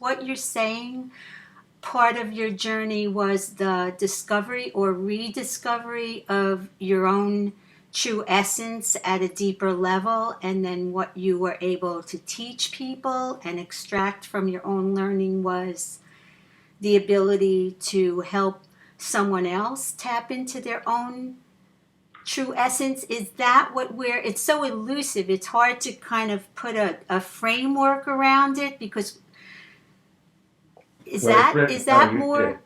what you're saying, part of your journey was the discovery or rediscovery of your own true essence at a deeper level, and then what you were able to teach people and extract from your own learning was the ability to help someone else tap into their own true essence. Is that what we're, it's so elusive, it's hard to kind of put a framework around it, because is Well, it's that really, is no, that you did. more?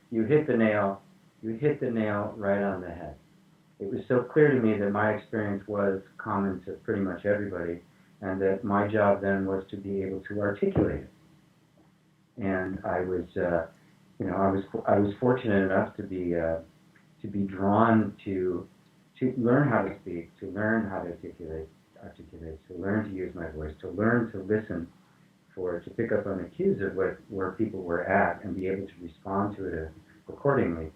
You hit the nail. You hit the nail right on the head. It was so clear to me that my experience was common to pretty much everybody, and that my job then was to be able to articulate it. And I was, I was fortunate enough to be drawn to learn how to speak, to learn how to articulate, to learn to use my voice, to learn to listen, to pick up on the cues of where people were at and be able to respond to it accordingly,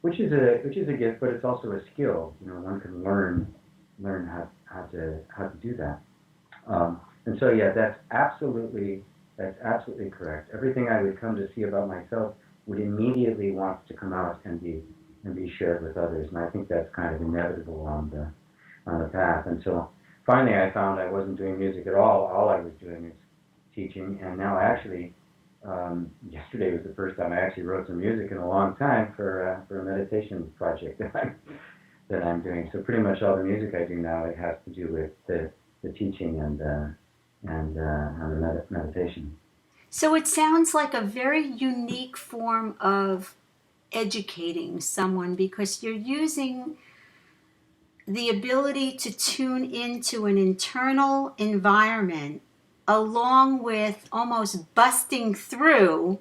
which is a gift, but it's also a skill. One can learn how to do that. And so yeah, that's absolutely correct. Everything I would come to see about myself would immediately want to come out and be shared with others, and I think that's kind of inevitable on the path. And so finally, I found I wasn't doing music at all. All I was doing is teaching, and now actually, yesterday was the first time I actually wrote some music in a long time for a meditation project that I'm doing. So pretty much all the music I do now, it has to do with the teaching and the meditation. So it sounds like a very unique form of educating someone, because you're using the ability to tune into an internal environment along with almost busting through,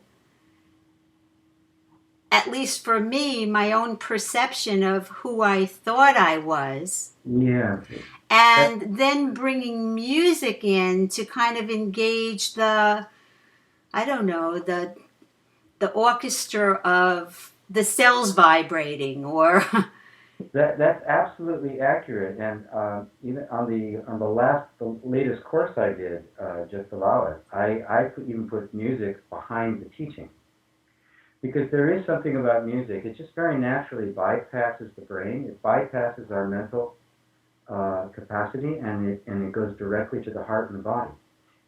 at least for me, my own perception of who I thought I was. Yeah. And then bringing music in to kind of engage the, I don't know, the orchestra of the cells vibrating, or That's absolutely accurate, and even on the latest course I did, Just Allow It, even put music behind the teaching, because there is something about music. It just very naturally bypasses the brain. It bypasses our mental capacity, and it goes directly to the heart and the body.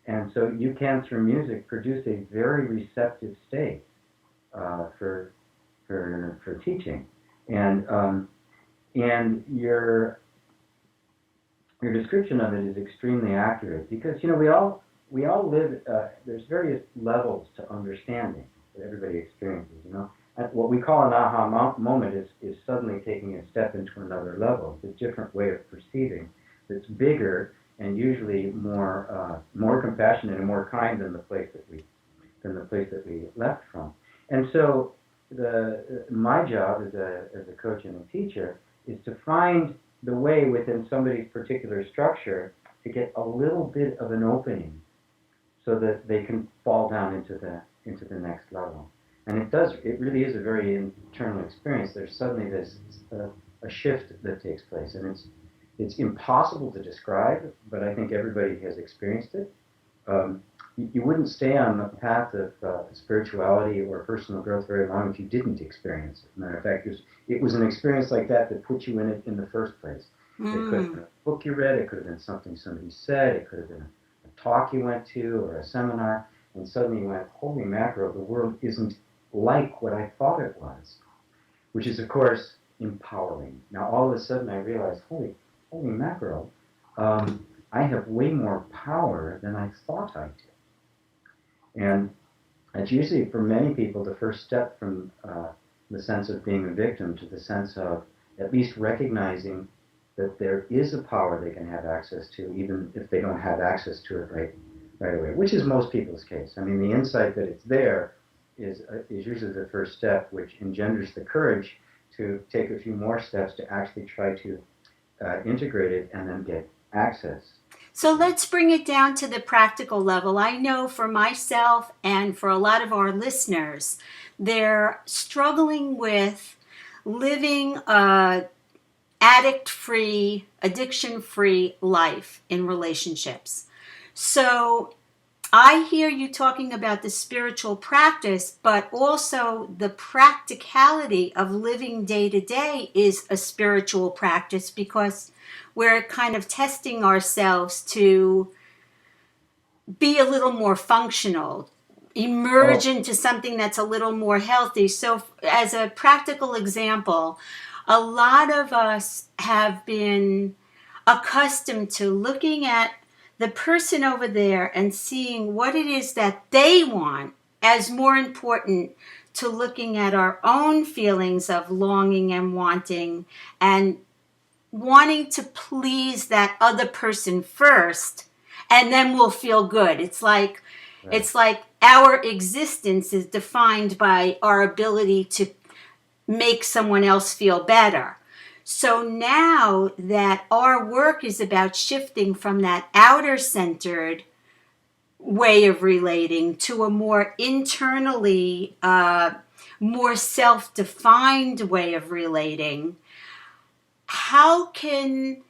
And so you can, through music, produce a very receptive state for teaching, and your description of it is extremely accurate, because we all live. There's various levels to understanding that everybody experiences. And what we call an aha moment is suddenly taking a step into another level. It's a different way of perceiving. That's bigger and usually more compassionate and more kind than the place that we left from. And so my job as a coach and a teacher is to find the way within somebody's particular structure to get a little bit of an opening so that they can fall down into the next level. And it really is a very internal experience. There's suddenly this a shift that takes place, and it's impossible to describe, but I think everybody has experienced it. You wouldn't stay on the path of spirituality or personal growth very long if you didn't experience it. Matter of fact, it was an experience like that put you in it in the first place. It could have been a book you read, it could have been something somebody said, it could have been a talk you went to or a seminar, and suddenly you went, holy mackerel, the world isn't like what I thought it was, which is, of course, empowering. Now, all of a sudden I realized, holy mackerel, I have way more power than I thought I did. And it's usually, for many people, the first step from the sense of being a victim to the sense of at least recognizing that there is a power they can have access to, even if they don't have access to it right away, which is most people's case. I mean, the insight that it's there is usually the first step, which engenders the courage to take a few more steps to actually try to integrate it and then get access. So let's bring it down to the practical level. I know for myself and for a lot of our listeners, they're struggling with living a addict-free, addiction-free life in relationships. So I hear you talking about the spiritual practice, but also the practicality of living day to day is a spiritual practice because we're kind of testing ourselves to be a little more functional, emerge Oh, into something that's a little more healthy. So, as a practical example, a lot of us have been accustomed to looking at the person over there and seeing what it is that they want as more important to looking at our own feelings of longing and wanting to please that other person first, and then we'll feel good. right. It's like our existence is defined by our ability to make someone else feel better. So now that our work is about shifting from that outer centered way of relating to a more internally, more self defined way of relating, how can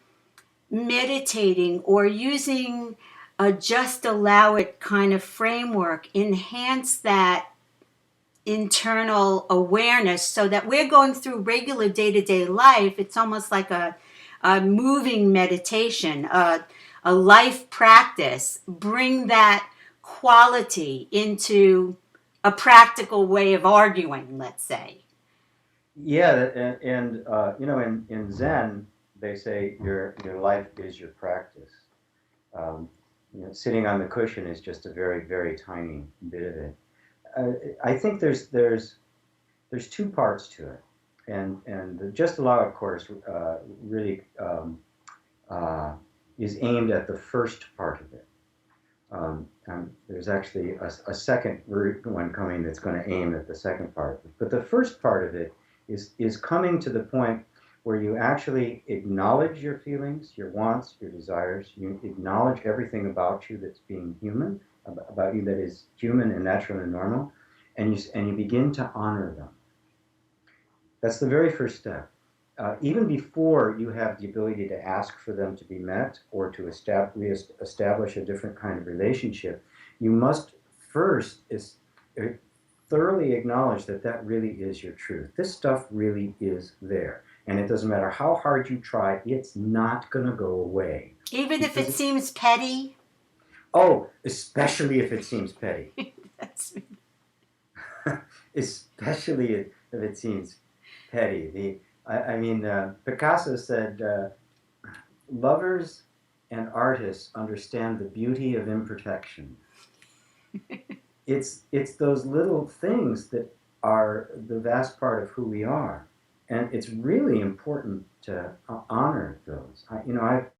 meditating or using a just allow it kind of framework enhance that internal awareness so that we're going through regular day-to-day life? It's almost like a moving meditation, a life practice. Bring that quality into a practical way of arguing, let's say. Yeah, in Zen, they say your life is your practice. Um, sitting on the cushion is just a very, very tiny bit of it. I think there's two parts to it, and the Just Allow It course really uh, is aimed at the first part of it. And there's actually a second one coming that's going to aim at the second part. But the first part of it is coming to the point where you actually acknowledge your feelings, your wants, your desires. You acknowledge everything about you that's being human, about you that is human and natural and normal, and you begin to honor them. That's the very first step. Even before you have the ability to ask for them to be met or to establish a different kind of relationship, you must first thoroughly acknowledge that that really is your truth. This stuff really is there. And it doesn't matter how hard you try, it's not going to go away. Even if it Because, seems petty. oh, especially if it seems petty. That's Especially if it seems petty. Picasso said, lovers and artists understand the beauty of imperfection. It's those little things that are the vast part of who we are, and it's really important to honor those. I've